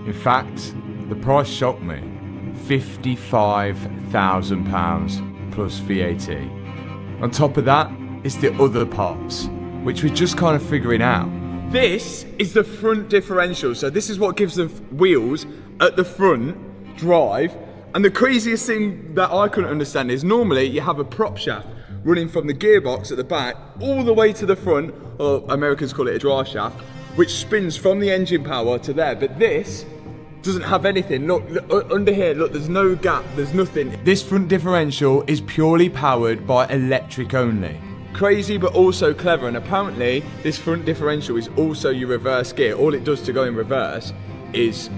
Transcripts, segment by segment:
In fact, the price shocked me. £55,000 plus VAT. On top of that, it's the other parts, which we're just kind of figuring out. This is the front differential. So this is what gives the wheels at the front drive. And the craziest thing that I couldn't understand is normally you have a prop shaft running from the gearbox at the back all the way to the front, or Americans call it a drive shaft, which spins from the engine power to there. But this doesn't have anything. Look, under here, look, there's no gap, there's nothing. This front differential is purely powered by electric only. Crazy, but also clever. And apparently this front differential is also your reverse gear. All it does to go in reverse is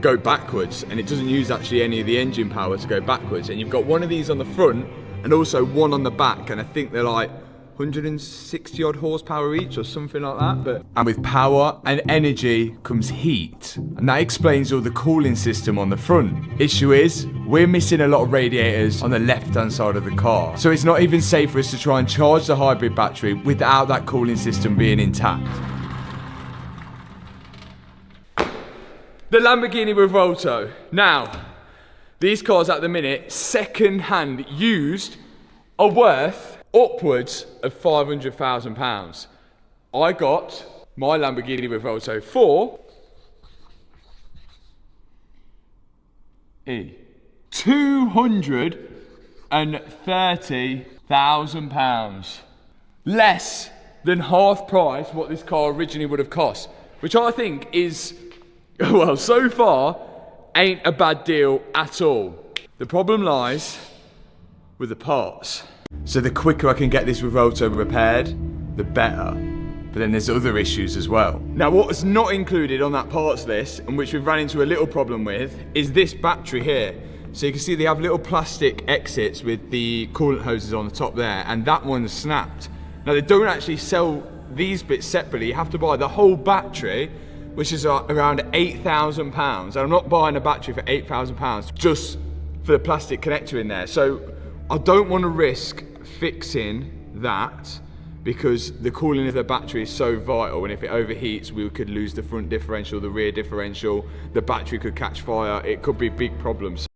go backwards, and it doesn't use actually any of the engine power to go backwards. And you've got one of these on the front and also one on the back, and I think they're like 160 odd horsepower each or something like that. And with power and energy comes heat, and that explains all the cooling system on the front. Issue is, we're missing a lot of radiators on the left hand side of the car, so it's not even safe for us to try and charge the hybrid battery without that cooling system being intact. The Lamborghini Revuelto. Now, these cars at the minute, second hand used, are worth upwards of £500,000. I got my Lamborghini Revuelto for £230,000. Less than half price what this car originally would have cost, which I think is, well, so far, ain't a bad deal at all. The problem lies with the parts. So the quicker I can get this Revuelto repaired, the better. But then there's other issues as well. Now, what's not included on that parts list, and which we've ran into a little problem with, is this battery here. So you can see they have little plastic exits with the coolant hoses on the top there, and that one's snapped. Now, they don't actually sell these bits separately. You have to buy the whole battery, which is around £8,000. And I'm not buying a battery for £8,000 just for the plastic connector in there. So I don't want to risk fixing that, because the cooling of the battery is so vital, and if it overheats, we could lose the front differential, the rear differential, the battery could catch fire, it could be big problems.